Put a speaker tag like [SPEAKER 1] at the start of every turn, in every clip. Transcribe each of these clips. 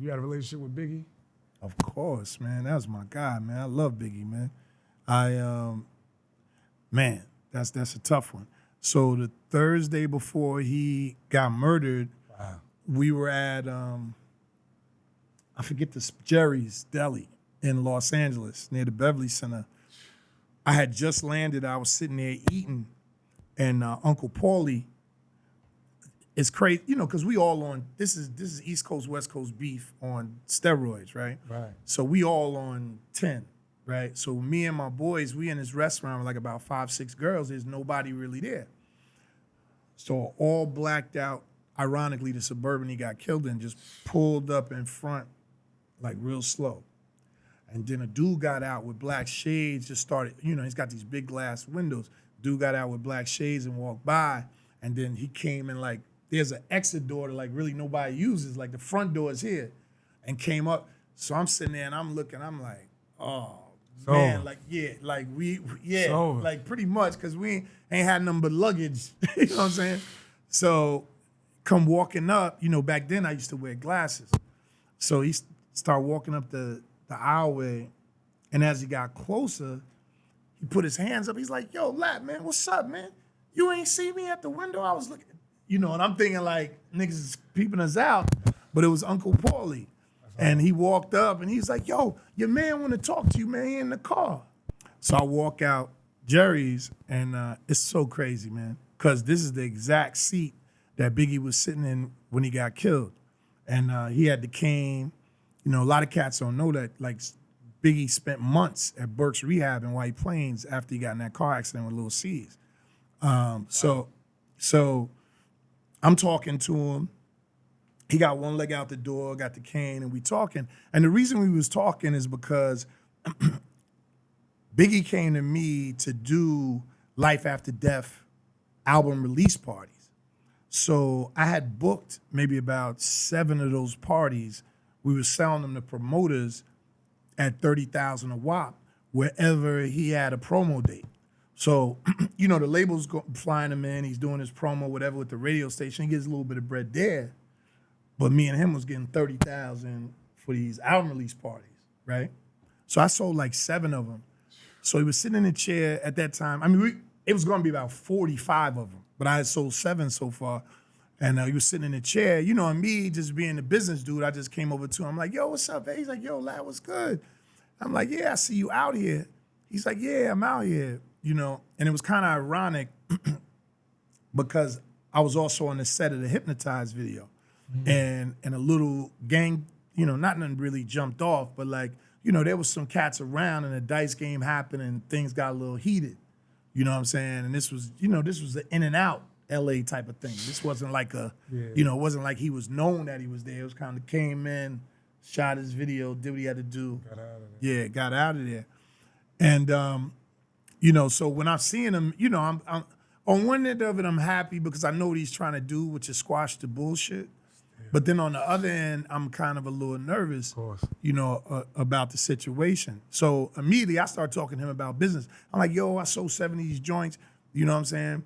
[SPEAKER 1] You had a relationship with Biggie?
[SPEAKER 2] Of course, man. That was my guy, man. I love Biggie, man. Man, that's a tough one. So the Thursday before he got murdered,
[SPEAKER 1] Wow.
[SPEAKER 2] we were at I forget this Jerry's Deli in Los Angeles near the Beverly Center. I had just landed. I was sitting there eating, and Uncle Paulie. It's crazy, because we all on this is East Coast West Coast beef on steroids, right?
[SPEAKER 1] Right.
[SPEAKER 2] So we all on 10, right? So me and my boys, we in this restaurant with like about 5, 6 girls. There's nobody really there. So all blacked out. Ironically, the Suburban he got killed in just pulled up in front, like real slow. And then a dude got out with black shades, just started, he's got these big glass windows. Dude got out with black shades and walked by. And then he came in like, there's an exit door that like really nobody uses, like the front door is here, and came up. So I'm sitting there and I'm looking, I'm like, oh, man, like, yeah, like like pretty much, because we ain't had nothing but luggage, you know what I'm saying? So come walking up, back then I used to wear glasses. So he started walking up the aisleway, and as he got closer, he put his hands up. He's like, yo, Lat, man, what's up, man? You ain't see me at the window? I was looking. And I'm thinking like niggas is peeping us out, but it was Uncle Paulie. And he walked up and he's like, yo, your man want to talk to you, man. He in the car. So I walk out Jerry's, and it's so crazy, man, because this is the exact seat that Biggie was sitting in when he got killed. And he had the cane. A lot of cats don't know that, like, Biggie spent months at Burke's Rehab in White Plains after he got in that car accident with Lil C's. So I'm talking to him. He got one leg out the door, got the cane, and we talking. And the reason we was talking is because Biggie came to me to do Life After Death album release parties. So I had booked maybe about 7 of those parties. We were selling them to promoters at $30,000 a wop wherever he had a promo date. So, the label's flying him in. He's doing his promo, whatever, with the radio station. He gets a little bit of bread there. But me and him was getting $30,000 for these album release parties, right? So I sold like 7 of them. So he was sitting in a chair at that time. I mean, it was going to be about 45 of them, but I had sold 7 so far. And he was sitting in a chair. And me just being the business dude, I just came over to him. I'm like, yo, what's up, man? He's like, yo, lad, what's good? I'm like, yeah, I see you out here. He's like, yeah, I'm out here. And it was kind of ironic because I was also on the set of the Hypnotized video. And a little gang, not nothing really jumped off, but like, there was some cats around and a dice game happened and things got a little heated. You know what I'm saying? And this was an in and out LA type of thing. This wasn't like it wasn't like he was known that he was there. It was kind of came in, shot his video, did what he had to do.
[SPEAKER 1] Got out of there.
[SPEAKER 2] Yeah, got out of there. And, so when I'm seeing him, I'm on one end of it, I'm happy because I know what he's trying to do, which is squash the bullshit. But then on the other end, I'm kind of a little nervous, about the situation. So immediately I start talking to him about business. I'm like, yo, I sold 7 of these joints. You know what I'm saying?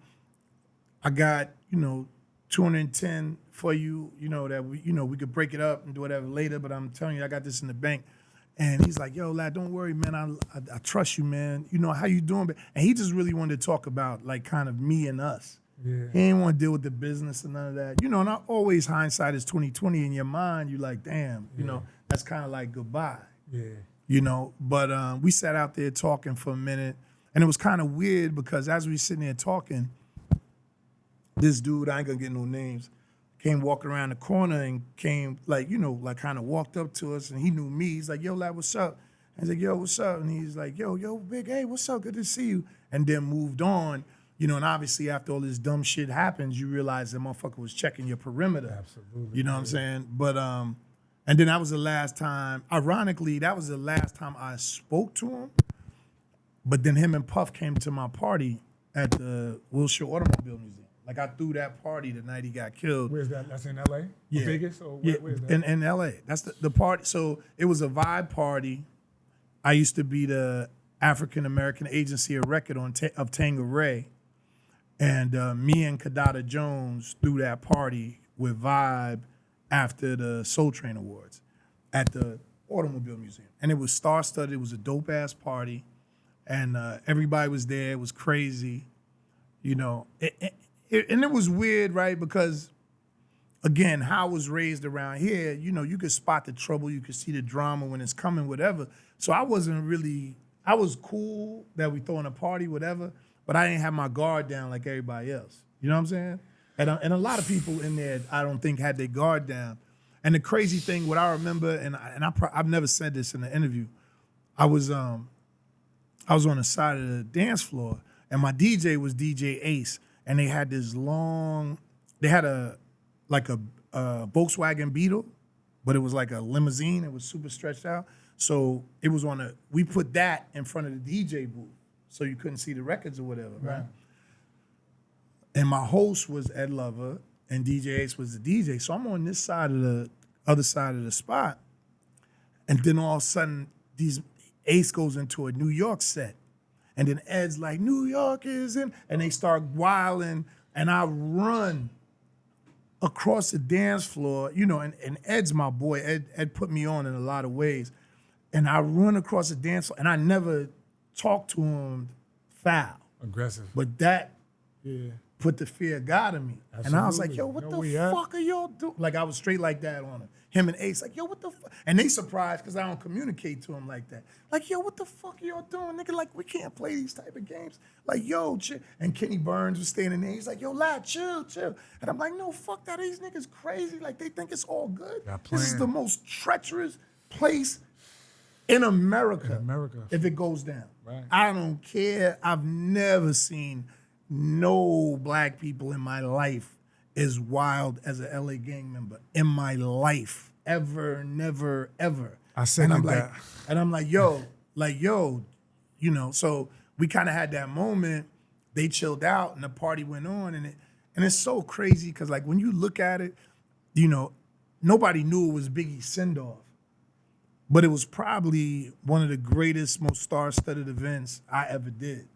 [SPEAKER 2] I got, 210 for you, that we could break it up and do whatever later. But I'm telling you, I got this in the bank. And he's like, yo, lad, don't worry, man. I trust you, man. How you doing? And he just really wanted to talk about like kind of me and us.
[SPEAKER 1] Yeah.
[SPEAKER 2] He didn't want to deal with the business and none of that. And I always hindsight is 20/20 in your mind. You like, damn, that's kind of like goodbye.
[SPEAKER 1] Yeah.
[SPEAKER 2] But we sat out there talking for a minute, and it was kind of weird because as we sitting there talking, this dude, I ain't gonna get no names, came walking around the corner and came like kind of walked up to us, and he knew me. He's like, yo, lad, what's up? I was like, yo, what's up? And he's like, yo, big, hey, what's up? Good to see you. And then moved on. And obviously after all this dumb shit happens, you realize that motherfucker was checking your perimeter.
[SPEAKER 1] Absolutely.
[SPEAKER 2] You know what I'm saying? But and then that was the last time, ironically, that was the last time I spoke to him. But then him and Puff came to my party at the Wilshire Automobile Museum. Like I threw that party the night he got killed.
[SPEAKER 1] Where's that? That's in LA?
[SPEAKER 2] Yeah.
[SPEAKER 1] Vegas? Or where's that?
[SPEAKER 2] In LA. That's the party. So it was a vibe party. I used to be the African American agency of record of Tangeray. And me and Kadada Jones threw that party with Vibe after the Soul Train Awards. at the Automobile Museum. And it was star-studded. It was a dope-ass party. And everybody was there. It was crazy. You know, and it was weird, right? Because, again, how I was raised around here, you know, you could spot the trouble. You could see the drama when it's coming, whatever. So I was cool that we throwing a party, whatever, but I didn't have my guard down like everybody else. You know what I'm saying? And a lot of people in there, I don't think, had their guard down. And the crazy thing, what I remember, I've never said this in an interview, I was on the side of the dance floor, and my DJ was DJ Ace, and they had this they had a Volkswagen Beetle, but it was like a limousine. It was super stretched out. So it was we put that in front of the DJ booth, so you couldn't see the records or whatever, right? And my host was Ed Lover, and DJ Ace was the DJ. So I'm on this side of the other side of the spot, and then all of a sudden, Ace goes into a New York set, and then Ed's like, New York is in, and they start wilding, and I run across the dance floor, you know, and Ed's my boy. Ed put me on in a lot of ways, and I run across the dance floor, and I never talked to him foul,
[SPEAKER 1] Aggressive.
[SPEAKER 2] but that
[SPEAKER 1] Yeah.
[SPEAKER 2] put the fear of God in me.
[SPEAKER 1] Absolutely.
[SPEAKER 2] And I was like, yo, what
[SPEAKER 1] No,
[SPEAKER 2] the
[SPEAKER 1] we at?
[SPEAKER 2] fuck are y'all doing? Like, I was straight like that on him and Ace, like, yo, what the fuck? And they surprised because I don't communicate to him like that. Like, yo, what the fuck are y'all doing, nigga? Like, we can't play these type of games. Like, yo, chill. And Kenny Burns was standing there. He's like, yo, lad, chill. And I'm like, no, fuck that. These niggas crazy. Like, they think it's all good.
[SPEAKER 1] Got
[SPEAKER 2] This is
[SPEAKER 1] planned.
[SPEAKER 2] the most treacherous place in America.
[SPEAKER 1] America.
[SPEAKER 2] If it goes down.
[SPEAKER 1] Right.
[SPEAKER 2] I don't care. I've never seen no black people in my life as wild as a LA gang member in my life. Ever, never, ever.
[SPEAKER 1] I said
[SPEAKER 2] and I'm
[SPEAKER 1] that.
[SPEAKER 2] like, yo, you know, so we kind of had that moment. They chilled out and the party went on, and it's so crazy because, like, when you look at it, you know, nobody knew it was Biggie's send-off. But it was probably one of the greatest, most star-studded events I ever did.